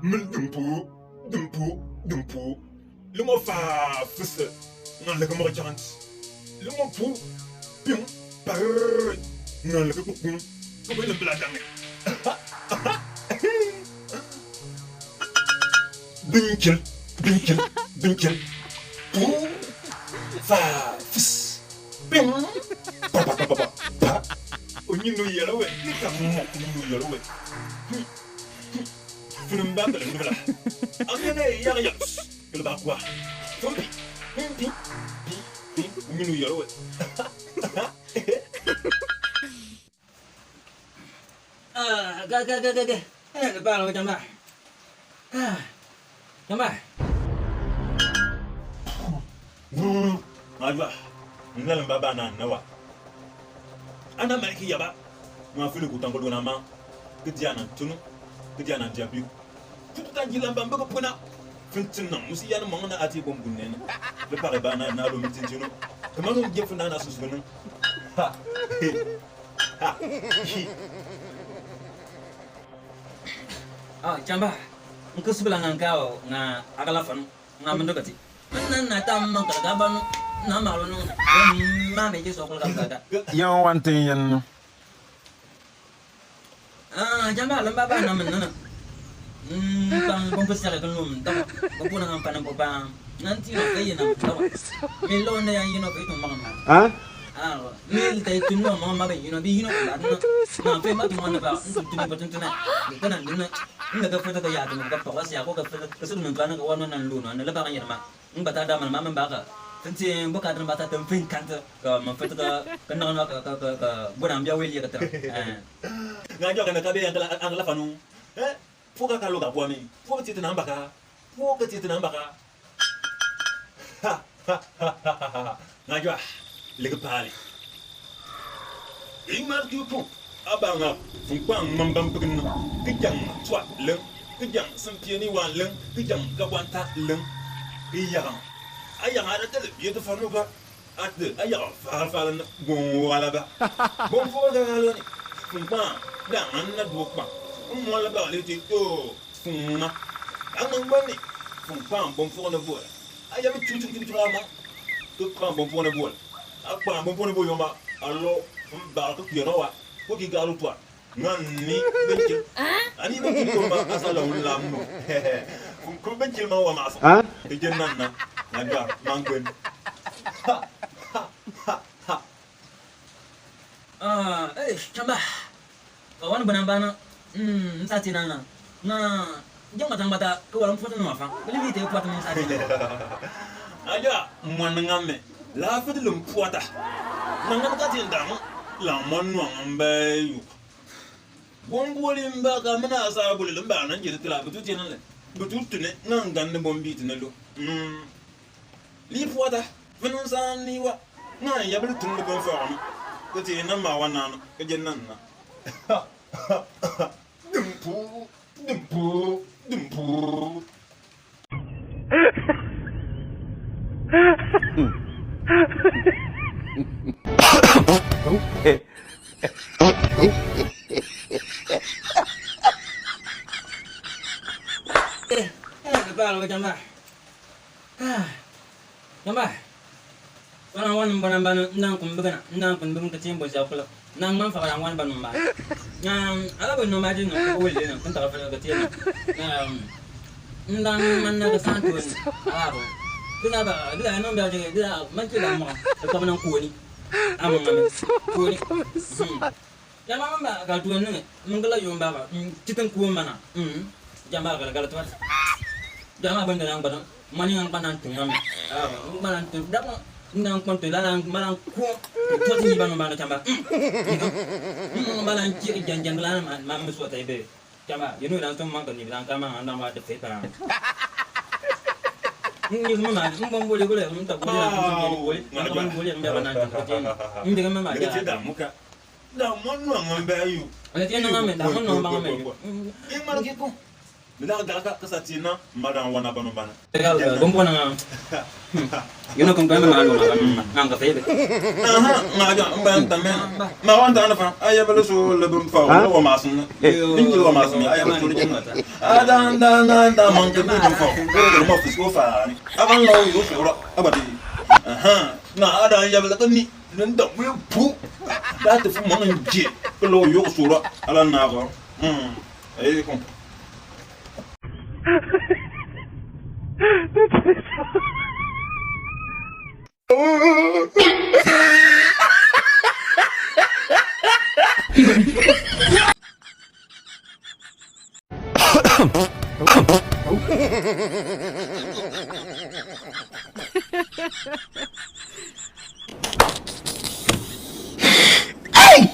Min dumpu. Lumo fa fisse. Nan le mo chant. Lumo pu. Pim. Par. Nan le ko kun. Ko be le bladang. Binkel. Pu. Fa fisse. Pim. Pa. Onyinu yellow we. Onyinu yellow we. Film bang dalam dua lah. Angin yang kalau bawa, pi, minum ya loh. Gak. Lepas lo jambah. Jambah. Aduh, dalam baba nawa. Anda mereka ya ba, ngafil ku tangkol nama, kejianan tunu. Kejianan jabi. Tutu tanjilan bamba ko puna. Fintin nan musi yana mangana ati bom gunne ne. Le pare bana na lo mitin jino. Kamano gefu na na susbenu. Ha. Jambah. Engkau sebelah ngangkau nga akalafan nga mendekati. Nan na tam mang kagaban na malo nung mame je sokol kagada. Yang wanting yan. Jambah lembaba na menana. Pang pembesar kan lum, tahu? Bapun ang panang bapang. Nanti nak kaya nak tahu? Milo na yang yun itu mangan. Mil tayo tuno mga mabay yun abi yun na pe mati mana ba? Untuk tuno batun tuno. Kanan dun na. Inda ka fata kaya tuno ka pawas ya ko ka fata kasi nung kana ka wano nan luno. Nala ba kanya naman? Ang bata daman mama baka. Kasi buka dalam bata tempin kanta ka mafata ka kanang ka bunang biya wili ka ta. Ngajo kana kabe ang lafanu. Foka ka loga bwami. Foka titi nambaka. Ngajo lega pali. Ingmar tupu. Abanga fungkwang mambam pegin. Kijang twat leng. Kijang sempiani wan leng. Kijang kawanta leng. Iyang. Ayang ada tele biar tu farno ba. Ada ayang fal wala ba. Bom foka kaloni. Fungkwang dangan na dukma. Mala ba liti to funga ang bani fung pam bom fo na bola aya mi chuchu ama to pam bom fo na bola akpa bom fo na bola ma allo ba ko kiro wa ko ki galu to ngani benci ani benci ko ma asala ulam no fung ko benci ma wa ma asa de jennan na ngaga mangben Jambah. Kawan banana. Sati nana. Jangan bata ke walang foto nama fang. Beli video buat teman sati. Aja, mana ngame. La foto lumpuata. Nangan kati ndang. La manu ngambai. Bongboli mbaka mana asa boli lamba nan jiri tila betu tinan le. Betu tune nan gande bombi tinelo. Li puata. Venon san liwa. Nan ya beli tunu kon fam. Kati nan ma wana no. Ke nan na. Dumpu. Lepas lo jambah. Jambah. Wan ban nang pun kecil bos aku lah. Nang man fakar wan ban mbak. Ala ban no majin no ko wele no kunta ka kecil. Ndang man na kasantun. Ala. Kena ba, dia no biar je dia macam lama. Kau menang kuani. Amang kuani. Ya mama ba gal tuan ne. Mengala yom ba. Citeng kuan mana. Jambah gal tuan. Jambah ban nang ban. Mani ang panan tungam. Manan tu dak nang kontu lalang malang ku. Tu sini ban ban jambah. Malang ci janjan lalang mam suat ibe. Jambah, you know langsung mang kan ni bilang kamang andang wa de feta. Ini semua mah, boleh, tak boleh, ambil banan kerja. Ini dengan mama aja. Tidak muka. Dah mana ngambil ayu. Ada tiada ngambil, dah mana ngambil ayu. Ini mana gitu? Bila galaka kasatina madan wana banu bana. Tegal gombo na yun kung kaya mga ang kafe. Aha, ngaja mban tamen. Ma wanda ana fa aya bala so lebum fa wa masun. Ninki wa masun aya bala so jinna. Ada da man ke bi fa. Ko mo fisko fa ni. Aban lo yo so abadi. Aha, na ada aya bala ni nan da mu pu. Da ta fu mo nje. Ko lo yo so ala na ko. Ai ko. Hey!